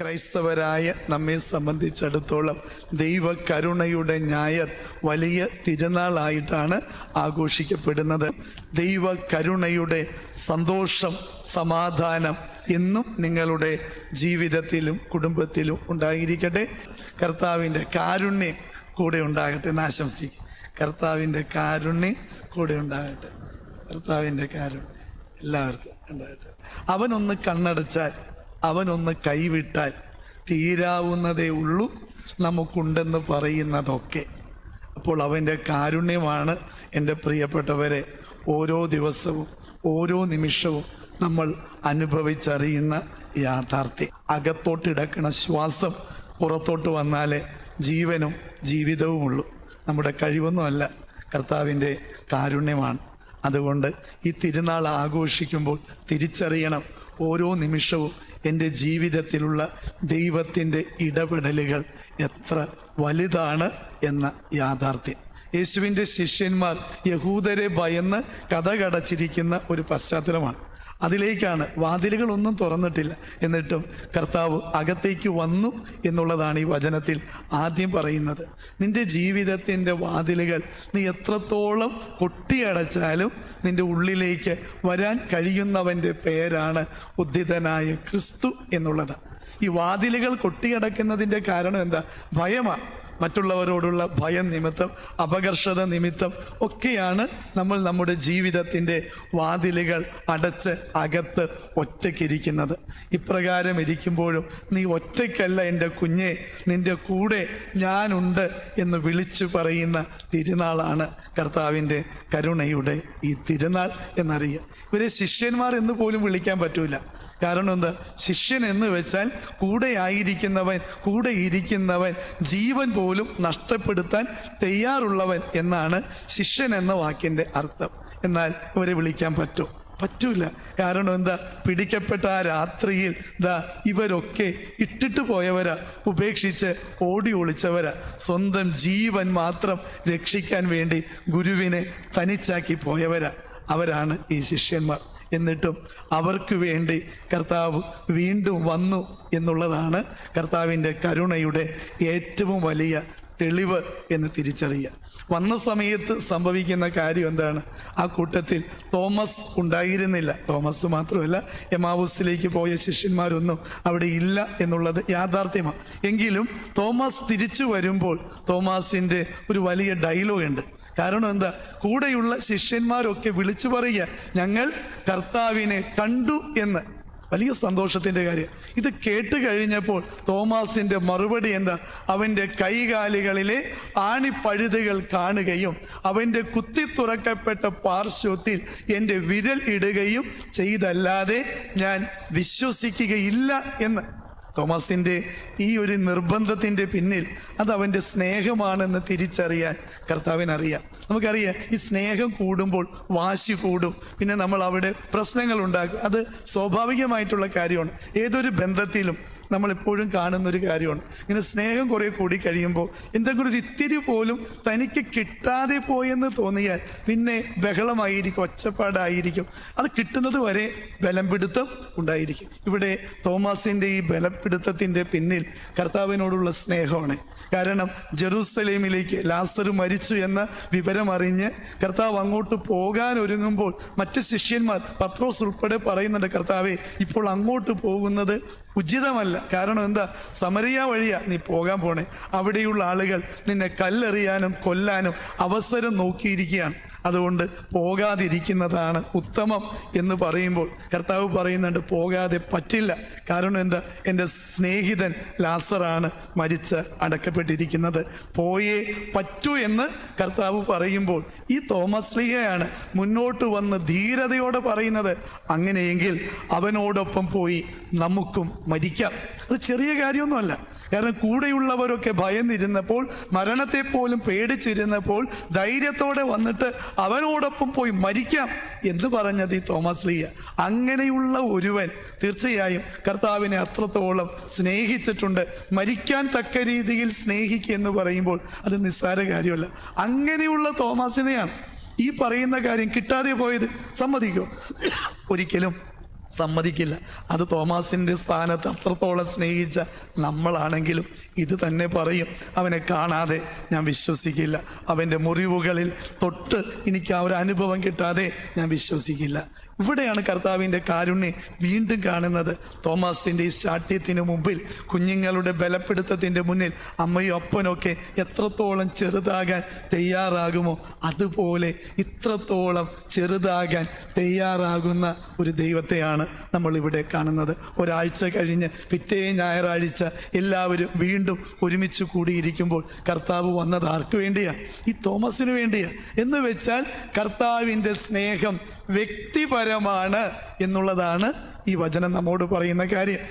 ക്രൈസ്തവരായ നമ്മെ സംബന്ധിച്ചിടത്തോളം ദൈവകരുണയുടെ ഞായർ വലിയ തിരുനാളായിട്ടാണ് ആഘോഷിക്കപ്പെടുന്നത്. ദൈവകരുണയുടെ സന്തോഷം, സമാധാനം എന്നും നിങ്ങളുടെ ജീവിതത്തിലും കുടുംബത്തിലും ഉണ്ടായിരിക്കട്ടെ. കർത്താവിൻ്റെ കാരുണ്യം കൂടെ ഉണ്ടാകട്ടെ എന്ന് ആശംസിക്കും. കർത്താവിൻ്റെ കാരുണ്യം കൂടെ ഉണ്ടാകട്ടെ. കർത്താവിൻ്റെ കാരുണ്യം എല്ലാവർക്കും ഉണ്ടാകട്ടെ. അവനൊന്ന് കണ്ണടച്ചാൽ, അവനൊന്ന് കൈവിട്ടാൽ തീരാവുന്നതേ ഉള്ളൂ നമുക്കുണ്ടെന്ന് പറയുന്നതൊക്കെ. അപ്പോൾ അവൻ്റെ കാരുണ്യമാണ് എൻ്റെ പ്രിയപ്പെട്ടവരെ ഓരോ ദിവസവും ഓരോ നിമിഷവും നമ്മൾ അനുഭവിച്ചറിയുന്ന യാഥാർത്ഥ്യം. അകത്തോട്ടിടക്കണ ശ്വാസം പുറത്തോട്ട് വന്നാലേ ജീവനും ജീവിതവുമുള്ളൂ. നമ്മുടെ കഴിവൊന്നുമല്ല, കർത്താവിൻ്റെ കാരുണ്യമാണ്. അതുകൊണ്ട് ഈ തിരുനാൾ ആഘോഷിക്കുമ്പോൾ തിരിച്ചറിയണം, ഓരോ നിമിഷവും എൻ്റെ ജീവിതത്തിലുള്ള ദൈവത്തിൻ്റെ ഇടപെടലുകൾ എത്ര വലുതാണ് എന്ന യാഥാർത്ഥ്യം. യേശുവിൻ്റെ ശിഷ്യന്മാർ യഹൂദരെ ഭയന്ന് കതകടച്ചിരിക്കുന്ന ഒരു പശ്ചാത്തലമാണ്. അതിലേക്കാണ്, വാതിലുകളൊന്നും തുറന്നിട്ടില്ല, എന്നിട്ടും കർത്താവ് അകത്തേക്ക് വന്നു എന്നുള്ളതാണ് ഈ വചനത്തിൽ ആദ്യം പറയുന്നത്. നിൻ്റെ ജീവിതത്തിൻ്റെ വാതിലുകൾ നീ എത്രത്തോളം കൊട്ടിയടച്ചാലും നിൻ്റെ ഉള്ളിലേക്ക് വരാൻ കഴിയുന്നവൻ്റെ പേരാണ് ഉദ്ധിതനായ ക്രിസ്തു എന്നുള്ളത്. ഈ വാതിലുകൾ കൊട്ടിയടക്കുന്നതിൻ്റെ കാരണം എന്താ? ഭയമാണ്. മറ്റുള്ളവരോടുള്ള ഭയം നിമിത്തം, അപകർഷത നിമിത്തം ഒക്കെയാണ് നമ്മൾ നമ്മുടെ ജീവിതത്തിൻ്റെ വാതിലുകൾ അടച്ച് അകത്ത് ഒറ്റയ്ക്കിരിക്കുന്നത്. ഇപ്രകാരം ഇരിക്കുമ്പോഴും നീ ഒറ്റയ്ക്കല്ല എൻ്റെ കുഞ്ഞെ, നിൻ്റെ കൂടെ ഞാനുണ്ട് എന്ന് വിളിച്ചു പറയുന്ന തിരുനാളാണ് കർത്താവിൻ്റെ കരുണയുടെ ഈ തിരുനാൾ എന്നറിയുക. ഇവരെ ശിഷ്യന്മാർ എന്ന് പോലും വിളിക്കാൻ പറ്റൂല. കാരണം എന്താ? ശിഷ്യൻ എന്ന് വെച്ചാൽ കൂടെ ആയിരിക്കുന്നവൻ, കൂടെ ഇരിക്കുന്നവൻ, ജീവൻ പോലും നഷ്ടപ്പെടുത്താൻ തയ്യാറുള്ളവൻ എന്നാണ് ശിഷ്യൻ എന്ന വാക്കിൻ്റെ അർത്ഥം. എന്നാൽ ഇവരെ വിളിക്കാൻ പറ്റൂല. കാരണം എന്താ? പിടിക്കപ്പെട്ട ആ രാത്രിയിൽ ഇവരൊക്കെ ഇട്ടിട്ട് പോയവരാ, ഉപേക്ഷിച്ച് ഓടി ഒളിച്ചവരാ, സ്വന്തം ജീവൻ മാത്രം രക്ഷിക്കാൻ വേണ്ടി ഗുരുവിനെ തനിച്ചാക്കി പോയവരാ. അവരാണ് ഈ ശിഷ്യന്മാർ. എന്നിട്ടും അവർക്ക് വേണ്ടി കർത്താവ് വീണ്ടും വന്നു എന്നുള്ളതാണ് കർത്താവിൻ്റെ കരുണയുടെ ഏറ്റവും വലിയ തെളിവ് എന്ന് തിരിച്ചറിയുക. വന്ന സമയത്ത് സംഭവിക്കുന്ന കാര്യം എന്താണ്? ആ കൂട്ടത്തിൽ തോമസ് ഉണ്ടായിരുന്നില്ല. തോമസ് മാത്രമല്ല, എമാവൂസിലേക്ക് പോയ ശിഷ്യന്മാരൊന്നും അവിടെ ഇല്ല എന്നുള്ളത് യാഥാർത്ഥ്യമാണ്. എങ്കിലും തോമസ് തിരിച്ചു വരുമ്പോൾ തോമസിൻ്റെ ഒരു വലിയ ഡയലോഗ് ഉണ്ട്. കാരണം എന്താ? കൂടെയുള്ള ശിഷ്യന്മാരൊക്കെ വിളിച്ചു പറയുക, ഞങ്ങൾ കർത്താവിനെ കണ്ടു എന്ന്. വലിയ സന്തോഷത്തിൻ്റെ കാര്യം. ഇത് കേട്ട് കഴിഞ്ഞപ്പോൾ തോമാസിൻ്റെ മറുപടി എന്താ? അവൻ്റെ കൈകാലുകളിലെ ആണിപ്പഴുതുകൾ കാണുകയും അവൻ്റെ കുത്തി തുറക്കപ്പെട്ട പാർശ്വത്തിൽ എൻ്റെ വിരൽ ഇടുകയും ചെയ്തല്ലാതെ ഞാൻ വിശ്വസിക്കുകയില്ല എന്ന്. തോമസിൻ്റെ ഈ ഒരു നിർബന്ധത്തിൻ്റെ പിന്നിൽ അത് അവൻ്റെ സ്നേഹമാണെന്ന് തിരിച്ചറിയാൻ കർത്താവിനറിയാം. നമുക്കറിയാം, ഈ സ്നേഹം കൂടുമ്പോൾ വാശി കൂടും, പിന്നെ നമ്മൾ അവിടെ പ്രശ്നങ്ങൾ ഉണ്ടാക്കും. അത് സ്വാഭാവികമായിട്ടുള്ള കാര്യമാണ്. ഏതൊരു ബന്ധത്തിലും നമ്മളെപ്പോഴും കാണുന്നൊരു കാര്യമാണ്. ഇങ്ങനെ സ്നേഹം കുറേ കൂടി കഴിയുമ്പോൾ എന്തെങ്കിലും ഒരു ഇത്തിരി പോലും തനിക്ക് കിട്ടാതെ പോയെന്ന് തോന്നിയാൽ പിന്നെ ബഹളമായിരിക്കും, ഒച്ചപ്പാടായിരിക്കും. അത് കിട്ടുന്നത് വരെ ബലംപിടുത്തം ഉണ്ടായിരിക്കും. ഇവിടെ തോമസിൻ്റെ ഈ ബലപ്പിടുത്തത്തിൻ്റെ പിന്നിൽ കർത്താവിനോടുള്ള സ്നേഹമാണ്. കാരണം ജെറൂസലേമിലേക്ക് ലാസർ മരിച്ചു എന്ന വിവരം അറിഞ്ഞ് കർത്താവ് അങ്ങോട്ട് പോകാൻ ഒരുങ്ങുമ്പോൾ മറ്റ് ശിഷ്യന്മാർ, പത്രോസ് ഉൾപ്പെടെ പറയുന്നുണ്ട്, കർത്താവേ, ഇപ്പോൾ അങ്ങോട്ട് പോകുന്നത് ഉചിതമല്ല. കാരണം എന്താ? സമരിയ വഴിയാ നീ പോകാൻ പോണേ. അവിടെയുള്ള ആളുകൾ നിന്നെ കല്ലെറിയാനും കൊല്ലാനും അവസരം നോക്കിയിരിക്കുകയാണ്. അതുകൊണ്ട് പോകാതിരിക്കുന്നതാണ് ഉത്തമം എന്ന് പറയുമ്പോൾ കർത്താവ് പറയുന്നുണ്ട്, പോകാതെ പറ്റില്ല. കാരണം എന്താ? എൻ്റെ സ്നേഹിതൻ ലാസറാണ് മരിച്ച് അടക്കപ്പെട്ടിരിക്കുന്നത്, പോയേ പറ്റൂ എന്ന് കർത്താവ് പറയുമ്പോൾ ഈ തോമസ് ലീഹയാണ് മുന്നോട്ട് വന്ന് ധീരതയോടെ പറയുന്നത്, അങ്ങനെയെങ്കിൽ അവനോടൊപ്പം പോയി നമുക്കും മരിക്കാം. അത് ചെറിയ കാര്യമൊന്നുമല്ല. കാരണം കൂടെയുള്ളവരൊക്കെ ഭയന്നിരുന്നപ്പോൾ, മരണത്തെ പോലും പേടിച്ചിരുന്നപ്പോൾ ധൈര്യത്തോടെ വന്നിട്ട് അവനോടൊപ്പം പോയി മരിക്കാം എന്ന് പറഞ്ഞത് ഈ തോമസ് ലീഹ. അങ്ങനെയുള്ള ഒരുവൻ തീർച്ചയായും കർത്താവിനെ അത്രത്തോളം സ്നേഹിച്ചിട്ടുണ്ട്. മരിക്കാൻ തക്ക രീതിയിൽ സ്നേഹിക്കുക എന്ന് പറയുമ്പോൾ അത് നിസ്സാര കാര്യമല്ല. അങ്ങനെയുള്ള തോമസിനെയാണ് ഈ പറയുന്ന കാര്യം കിട്ടാതെ പോയത്. സമ്മതിക്കോ? ഒരിക്കലും സമ്മതിക്കില്ല. അത് തോമാസിൻ്റെ സ്ഥാനത്ത് അത്രത്തോളം സ്നേഹിച്ച നമ്മളാണെങ്കിലും ഇത് തന്നെ പറയും, അവനെ കാണാതെ ഞാൻ വിശ്വസിക്കില്ല, അവൻ്റെ മുറിവുകളിൽ തൊട്ട് എനിക്ക് ആ ഒരു അനുഭവം കിട്ടാതെ ഞാൻ വിശ്വസിക്കില്ല. ഇവിടെയാണ് കർത്താവിൻ്റെ കാരുണ്യം വീണ്ടും കാണുന്നത്. തോമാസിൻ്റെ ഈ ശാഠ്യത്തിന് മുമ്പിൽ, കുഞ്ഞുങ്ങളുടെ ബലപ്പെടുത്തത്തിൻ്റെ മുന്നിൽ അമ്മയും അപ്പനൊക്കെ എത്രത്തോളം ചെറുതാകാൻ തയ്യാറാകുമോ അതുപോലെ ഇത്രത്തോളം ചെറുതാകാൻ തയ്യാറാകുന്ന ഒരു ദൈവത്തെയാണ് നമ്മളിവിടെ കാണുന്നത്. ഒരാഴ്ച കഴിഞ്ഞ് പിറ്റേ ഞായറാഴ്ച എല്ലാവരും വീണ്ടും ഒരുമിച്ച് കൂടിയിരിക്കുമ്പോൾ കർത്താവ് വന്നത് ആർക്ക് വേണ്ടിയാ? ഈ തോമസിന് വേണ്ടിയാ. എന്ന് വെച്ചാൽ കർത്താവിൻ്റെ സ്നേഹം വ്യക്തിപരമാണ് എന്നുള്ളതാണ് ഈ വചനം നമ്മോട് പറയുന്ന കാര്യം.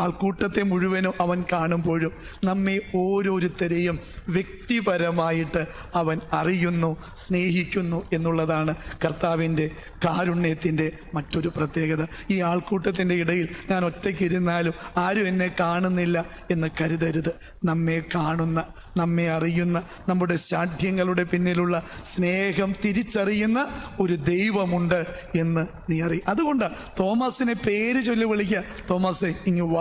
ആൾക്കൂട്ടത്തെ മുഴുവനും അവൻ കാണുമ്പോഴും നമ്മെ ഓരോരുത്തരെയും വ്യക്തിപരമായിട്ട് അവൻ അറിയുന്നു, സ്നേഹിക്കുന്നു എന്നുള്ളതാണ് കർത്താവിൻ്റെ കാരുണ്യത്തിൻ്റെ മറ്റൊരു പ്രത്യേകത. ഈ ആൾക്കൂട്ടത്തിൻ്റെ ഇടയിൽ ഞാൻ ഒറ്റയ്ക്കിരുന്നാലും ആരും എന്നെ കാണുന്നില്ല എന്ന് കരുതരുത്. നമ്മെ കാണുന്ന, നമ്മെ അറിയുന്ന, നമ്മുടെ ശാഠ്യങ്ങളുടെ പിന്നിലുള്ള സ്നേഹം തിരിച്ചറിയുന്ന ഒരു ദൈവമുണ്ട് എന്ന് നീ അറിയും. അതുകൊണ്ടാണ് തോമസിനെ പേര് ചൊല്ലി വിളിക്കുക, തോമസേ ഇങ്ങ് വാ.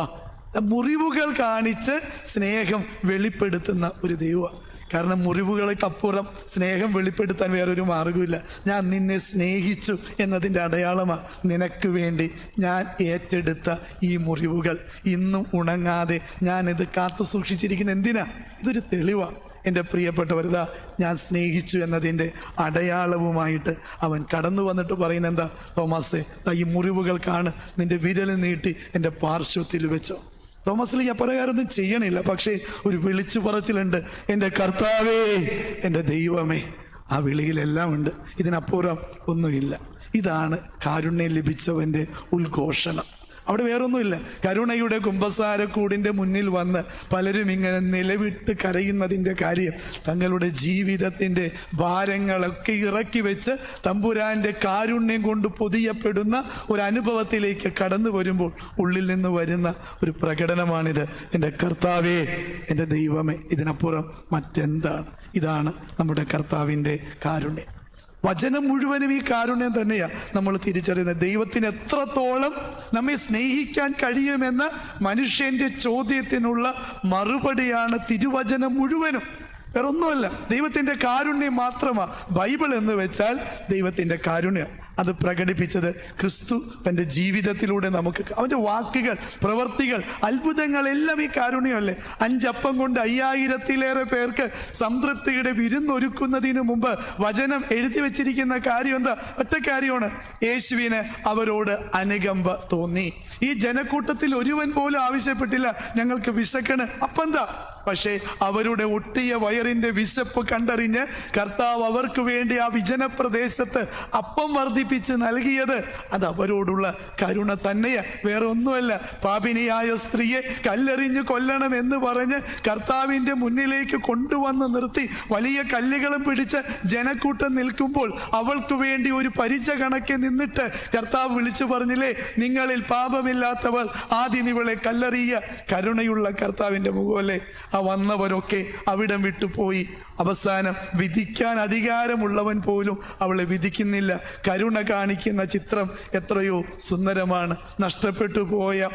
മുറിവുകൾ കാണിച്ച് സ്നേഹം വെളിപ്പെടുത്തുന്ന ഒരു ദൈവം. കാരണം മുറിവുകൾക്കപ്പുറം സ്നേഹം വെളിപ്പെടുത്താൻ വേറൊരു മാർഗമില്ല. ഞാൻ നിന്നെ സ്നേഹിച്ചു എന്നതിൻ്റെ അടയാളമാണ് നിനക്ക് വേണ്ടി ഞാൻ ഏറ്റെടുത്ത ഈ മുറിവുകൾ. ഇന്നും ഉണങ്ങാതെ ഞാനിത് കാത്തു സൂക്ഷിച്ചിരിക്കുന്ന എന്തിനാ? ഇതൊരു തെളിവാണ്. എൻ്റെ പ്രിയപ്പെട്ടവരിതാ, ഞാൻ സ്നേഹിച്ചു എന്നതിൻ്റെ അടയാളവുമായിട്ട് അവൻ കടന്നു വന്നിട്ട് പറയുന്നത് എന്താ? തോമസേ, ഈ മുറിവുകൾ കാണ്, നിൻ്റെ വിരൽ നീട്ടി എൻ്റെ പാർശ്വത്തിൽ വെച്ചോ. തോമസിൽ ഈ അപ്രകാരമൊന്നും ചെയ്യണില്ല, പക്ഷേ ഒരു വിളിച്ചു പറച്ചിലുണ്ട്, എൻ്റെ കർത്താവേ, എൻ്റെ ദൈവമേ. ആ വിളിയിലെല്ലാം ഉണ്ട്, ഇതിനപ്പുറം ഒന്നുമില്ല. ഇതാണ് കാരുണ്യം ലഭിച്ചവൻ്റെ ഉദ്ഘോഷണം. അവിടെ വേറൊന്നുമില്ല. കരുണയുടെ കുമ്പസാരക്കൂടിൻ്റെ മുന്നിൽ വന്ന് പലരും ഇങ്ങനെ നിലവിട്ട് കരയുന്നതിൻ്റെ കാര്യം തങ്ങളുടെ ജീവിതത്തിൻ്റെ ഭാരങ്ങളൊക്കെ ഇറക്കി വെച്ച് തമ്പുരാൻ്റെ കാരുണ്യം കൊണ്ട് പൊതിയപ്പെടുന്ന ഒരു അനുഭവത്തിലേക്ക് കടന്നു വരുമ്പോൾ ഉള്ളിൽ നിന്ന് വരുന്ന ഒരു പ്രകടനമാണിത്. എൻ്റെ കർത്താവേ, എൻ്റെ ദൈവമേ. ഇതിനപ്പുറം മറ്റെന്താണ്? ഇതാണ് നമ്മുടെ കർത്താവിൻ്റെ കാരുണ്യം. വചനം മുഴുവനും ഈ കാരുണ്യം തന്നെയാണ് നമ്മൾ തിരിച്ചറിയുന്നത്. ദൈവത്തിന് എത്രത്തോളം നമ്മെ സ്നേഹിക്കാൻ കഴിയുമെന്ന മനുഷ്യൻ്റെ ചോദ്യത്തിനുള്ള മറുപടിയാണ് തിരുവചനം മുഴുവനും. വേറൊന്നുമല്ല, ദൈവത്തിൻ്റെ കാരുണ്യം മാത്രമാണ്. ബൈബിൾ എന്ന് വെച്ചാൽ ദൈവത്തിൻ്റെ കാരുണ്യം. അത് പ്രകടിപ്പിച്ചത് ക്രിസ്തു തൻ്റെ ജീവിതത്തിലൂടെ നമുക്ക്, അവൻ്റെ വാക്കുകൾ, പ്രവൃത്തികൾ, അത്ഭുതങ്ങളെല്ലാം ഈ കാരുണ്യമല്ലേ. 5 അപ്പം കൊണ്ട് 5000-ലേറെ പേർക്ക് സംതൃപ്തിയുടെ വിരുന്നൊരുക്കുന്നതിന് മുമ്പ് വചനം എഴുതി വെച്ചിരിക്കുന്ന കാര്യം എന്താ? ഒറ്റ കാര്യമാണ്, യേശുവിന് അവരോട് അനുകമ്പ തോന്നി. ഈ ജനക്കൂട്ടത്തിൽ ഒരുവൻ പോലും ആവശ്യപ്പെട്ടില്ല ഞങ്ങൾക്ക് വിശക്കണ് അപ്പെന്താ. പക്ഷേ അവരുടെ ഒട്ടിയ വയറിൻ്റെ വിശപ്പ് കണ്ടറിഞ്ഞ് കർത്താവ് അവർക്ക് വേണ്ടി ആ വിജനപ്രദേശത്ത് അപ്പം വർദ്ധിപ്പിച്ച് നൽകിയത് അത് അവരോടുള്ള കരുണ തന്നെയാണ്, വേറെ ഒന്നുമല്ല. പാപിനിയായ സ്ത്രീയെ കല്ലെറിഞ്ഞ് കൊല്ലണം എന്ന് പറഞ്ഞ് കർത്താവിൻ്റെ മുന്നിലേക്ക് കൊണ്ടുവന്ന് നിർത്തി വലിയ കല്ലുകളും പിടിച്ച് ജനക്കൂട്ടം നിൽക്കുമ്പോൾ അവൾക്ക് വേണ്ടി ഒരു പരിച കണക്കെ നിന്നിട്ട് കർത്താവ് വിളിച്ചു പറഞ്ഞില്ലേ, നിങ്ങളിൽ പാപമില്ലാത്തവർ ആദ്യം ഇവളെ കല്ലെറിയ. കരുണയുള്ള കർത്താവിൻ്റെ മുഖമല്ലേ. ആ വന്നവരൊക്കെ അവിടം വിട്ടുപോയി. അവസാനം വിധിക്കാൻ അധികാരമുള്ളവൻ പോലും അവളെ വിധിക്കുന്നില്ല. കരുണ കാണിക്കുന്ന ചിത്രം എത്രയോ സുന്ദരമാണ്. നഷ്ടപ്പെട്ടു പോയ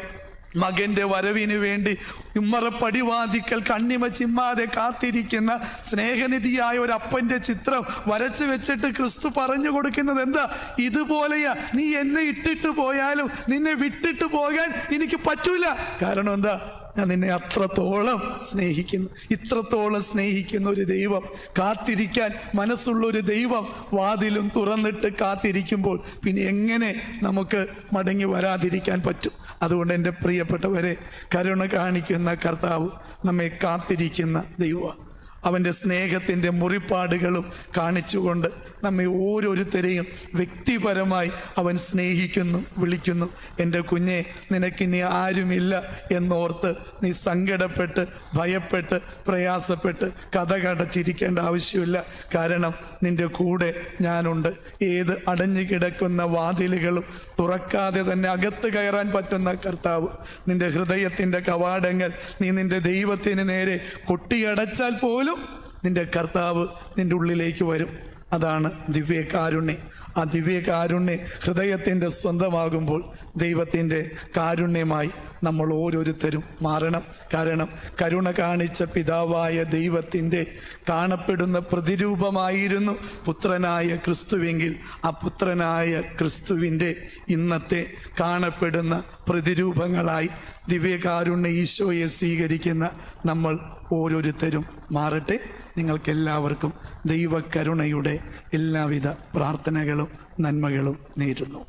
മകൻ്റെ വരവിന് വേണ്ടി ഉമ്മറപ്പടിവാതിക്കൽ കണ്ണിമ ചിമ്മാതെ കാത്തിരിക്കുന്ന സ്നേഹനിധിയായ ഒരു അപ്പൻ്റെ ചിത്രം വരച്ചു വെച്ചിട്ട് ക്രിസ്തു പറഞ്ഞു കൊടുക്കുന്നത് എന്താ? ഇതുപോലെയാ, നീ എന്നെ ഇട്ടിട്ട് പോയാലും നിന്നെ വിട്ടിട്ട് പോകാൻ എനിക്ക് പറ്റൂല. കാരണം എന്താ? ഞാൻ നിന്നെ അത്രത്തോളം സ്നേഹിക്കുന്നു. ഇത്രത്തോളം സ്നേഹിക്കുന്ന ഒരു ദൈവം, കാത്തിരിക്കാൻ മനസ്സുള്ളൊരു ദൈവം വാതിലും തുറന്നിട്ട് കാത്തിരിക്കുമ്പോൾ പിന്നെ എങ്ങനെ നമുക്ക് മടങ്ങി വരാതിരിക്കാൻ പറ്റും? അതുകൊണ്ട് എൻ്റെ പ്രിയപ്പെട്ടവരെ, കരുണ കാണിക്കുന്ന കർത്താവ് നമ്മെ കാത്തിരിക്കുന്ന ദൈവം. അവൻ്റെ സ്നേഹത്തിൻ്റെ മുറിപ്പാടുകളും കാണിച്ചുകൊണ്ട് നമ്മെ ഓരോരുത്തരെയും വ്യക്തിപരമായി അവൻ സ്നേഹിക്കുന്നു, വിളിക്കുന്നു. എൻ്റെ കുഞ്ഞെ, നിനക്കിനി ആരുമില്ല എന്നോർത്ത് നീ സങ്കടപ്പെട്ട് ഭയപ്പെട്ട് പ്രയാസപ്പെട്ട് കഥ കടച്ചിരിക്കേണ്ട ആവശ്യമില്ല. കാരണം നിൻ്റെ കൂടെ ഞാനുണ്ട്. ഏത് അടഞ്ഞു കിടക്കുന്ന വാതിലുകളും തുറക്കാതെ തന്നെ അകത്ത് കയറാൻ പറ്റുന്ന കർത്താവ്. നിൻ്റെ ഹൃദയത്തിൻ്റെ കവാടങ്ങൾ നീ നിൻ്റെ ദൈവത്തിന് നേരെ കൊട്ടിയടച്ചാൽ പോലും നിൻ്റെ കർത്താവ് നിൻ്റെ ഉള്ളിലേക്ക് വരും. അതാണ് ദിവ്യകാരുണ്യം. ആ ദിവ്യകാരുണ്യം ഹൃദയത്തിൻ്റെ സ്വന്തമാകുമ്പോൾ ദൈവത്തിൻ്റെ കാരുണ്യമായി നമ്മൾ ഓരോരുത്തരും മാറണം. കാരണം കരുണ കാണിച്ച പിതാവായ ദൈവത്തിൻ്റെ കാണപ്പെടുന്ന പ്രതിരൂപമായിരുന്നു പുത്രനായ ക്രിസ്തുവെങ്കിൽ ആ പുത്രനായ ക്രിസ്തുവിൻ്റെ ഇന്നത്തെ കാണപ്പെടുന്ന പ്രതിരൂപങ്ങളായി ദിവ്യകാരുണ്യ ഈശോയെ സ്വീകരിക്കുന്ന നമ്മൾ ഓരോരുത്തരും മാറട്ടെ. നിങ്ങൾക്കെല്ലാവർക്കും ദൈവകരുണയുടെ എല്ലാവിധ പ്രാർത്ഥനകളും നന്മകളും നേരുന്നു.